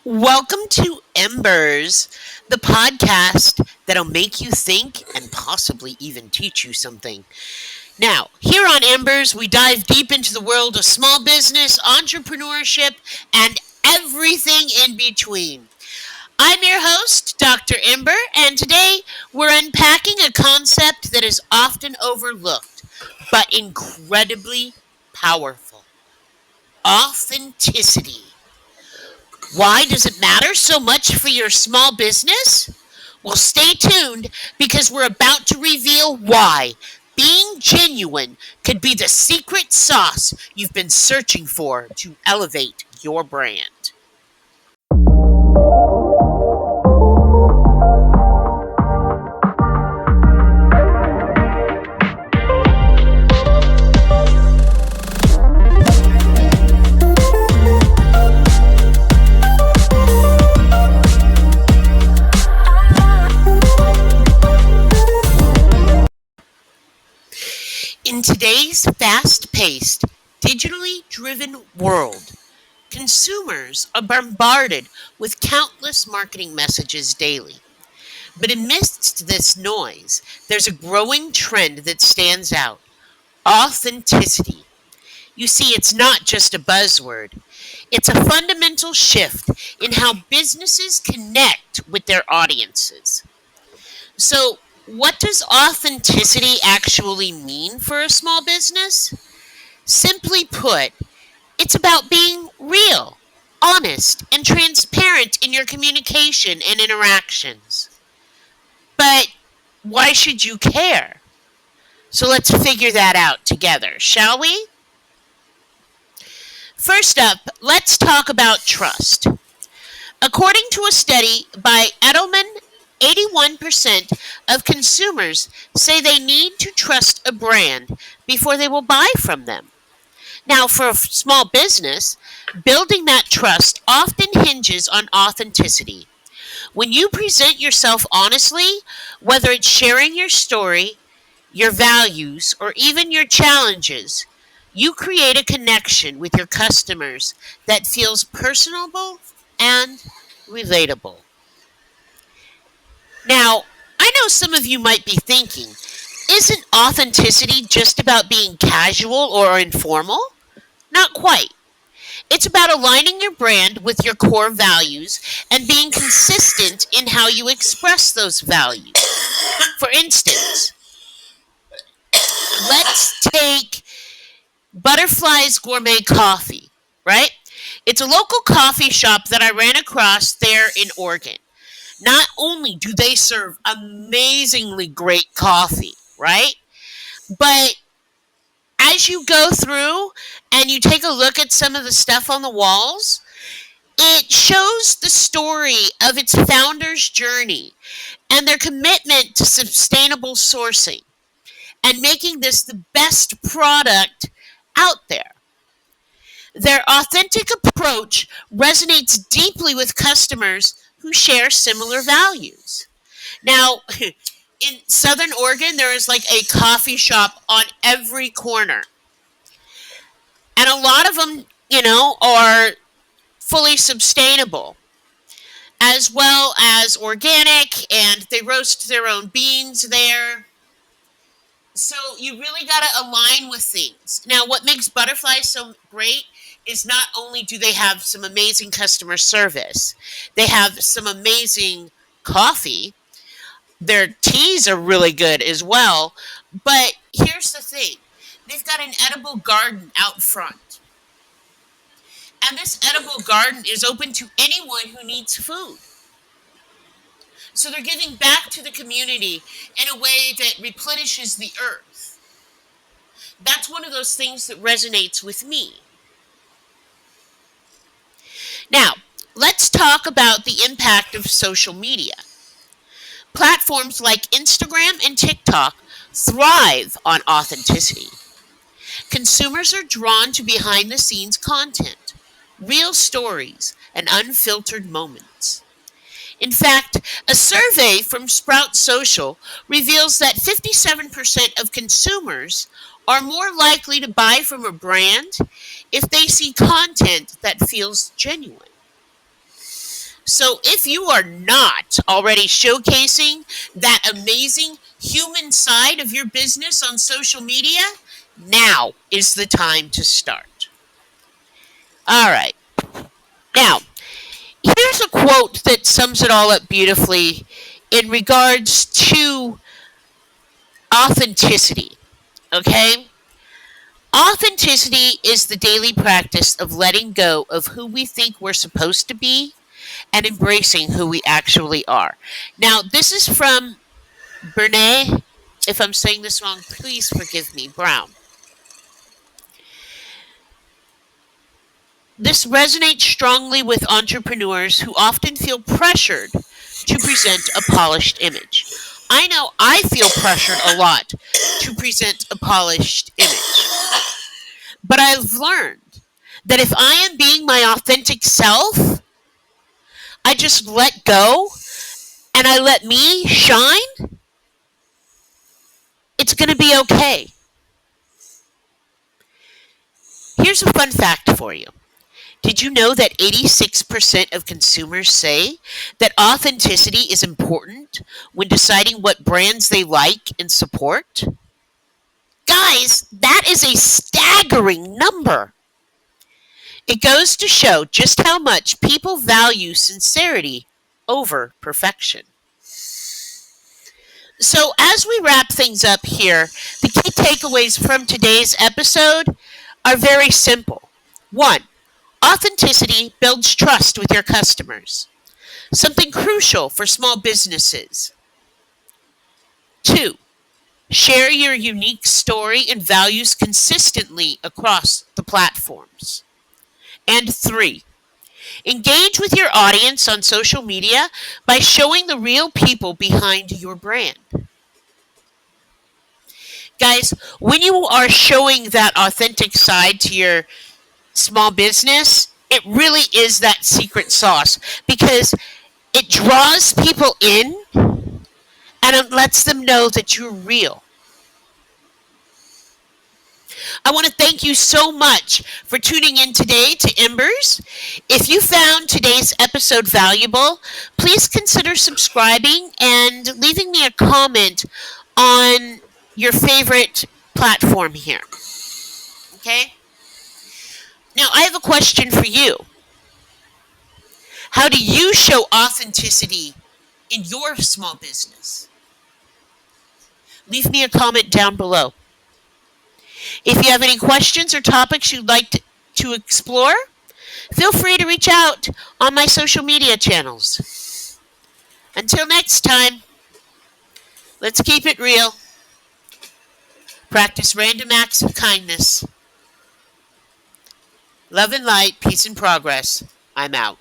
Welcome to Embers, the podcast that'll make you think and possibly even teach you something. Now, here on Embers, we dive deep into the world of small business, entrepreneurship, and everything in between. I'm your host, Dr. Ember, and today we're unpacking a concept that is often overlooked, but incredibly powerful: authenticity. Why does it matter so much for your small business? Well, stay tuned because we're about to reveal why being genuine could be the secret sauce you've been searching for to elevate your brand. In today's fast paced, digitally driven world, consumers are bombarded with countless marketing messages daily. But amidst this noise, there's a growing trend that stands out: authenticity. You see, it's not just a buzzword, it's a fundamental shift in how businesses connect with their audiences. So, what does authenticity actually mean for a small business? Simply put, it's about being real, honest, and transparent in your communication and interactions. But why should you care? So let's figure that out together, shall we? First up, let's talk about trust. According to a study by Edelman, 81% of consumers say they need to trust a brand before they will buy from them. Now, for a small business, building that trust often hinges on authenticity. When you present yourself honestly, whether it's sharing your story, your values, or even your challenges, you create a connection with your customers that feels personable and relatable. Now, I know some of you might be thinking, isn't authenticity just about being casual or informal? Not quite. It's about aligning your brand with your core values and being consistent in how you express those values. For instance, let's take Butterfly's Gourmet Coffee, right? It's a local coffee shop that I ran across there in Oregon. Not only do they serve amazingly great coffee, right? But as you go through and you take a look at some of the stuff on the walls, it shows the story of its founder's journey and their commitment to sustainable sourcing and making this the best product out there. Their authentic approach resonates deeply with customers who share similar values. Now, in Southern Oregon, there is like a coffee shop on every corner. And a lot of them, are fully sustainable, as well as organic, and they roast their own beans there. So you really got to align with things. Now, what makes Butterfly so great is not only do they have some amazing customer service, they have some amazing coffee. Their teas are really good as well. But here's the thing: they've got an edible garden out front. And this edible garden is open to anyone who needs food. So they're giving back to the community in a way that replenishes the earth. That's one of those things that resonates with me. Now, let's talk about the impact of social media. Platforms like Instagram and TikTok thrive on authenticity. Consumers are drawn to behind the scenes content, real stories, and unfiltered moments. In fact, a survey from Sprout Social reveals that 57% of consumers are more likely to buy from a brand if they see content that feels genuine. So if you are not already showcasing that amazing human side of your business on social media, now is the time to start. All right. Now, here's a quote that sums it all up beautifully in regards to authenticity. Okay? Authenticity is the daily practice of letting go of who we think we're supposed to be and embracing who we actually are. Now, this is from Brene. If I'm saying this wrong, please forgive me, Brown. This resonates strongly with entrepreneurs who often feel pressured to present a polished image. I know I feel pressured a lot to present a polished image, but I've learned that if I am being my authentic self, I just let go and I let me shine, it's going to be okay. Here's a fun fact for you. Did you know that 86% of consumers say that authenticity is important when deciding what brands they like and support? Guys, that is a staggering number. It goes to show just how much people value sincerity over perfection. So, as we wrap things up here, the key takeaways from today's episode are very simple. One, authenticity builds trust with your customers, something crucial for small businesses. Two, share your unique story and values consistently across the platforms. And three, engage with your audience on social media by showing the real people behind your brand. Guys, when you are showing that authentic side to your small business, it really is that secret sauce because it draws people in and it lets them know that you're real. I want to thank you so much for tuning in today to Embers. If you found today's episode valuable, please consider subscribing and leaving me a comment on your favorite platform here. Okay? Now, I have a question for you. How do you show authenticity in your small business? Leave me a comment down below. If you have any questions or topics you'd like to explore, feel free to reach out on my social media channels. Until next time, let's keep it real. Practice random acts of kindness. Love and light, peace and progress. I'm out.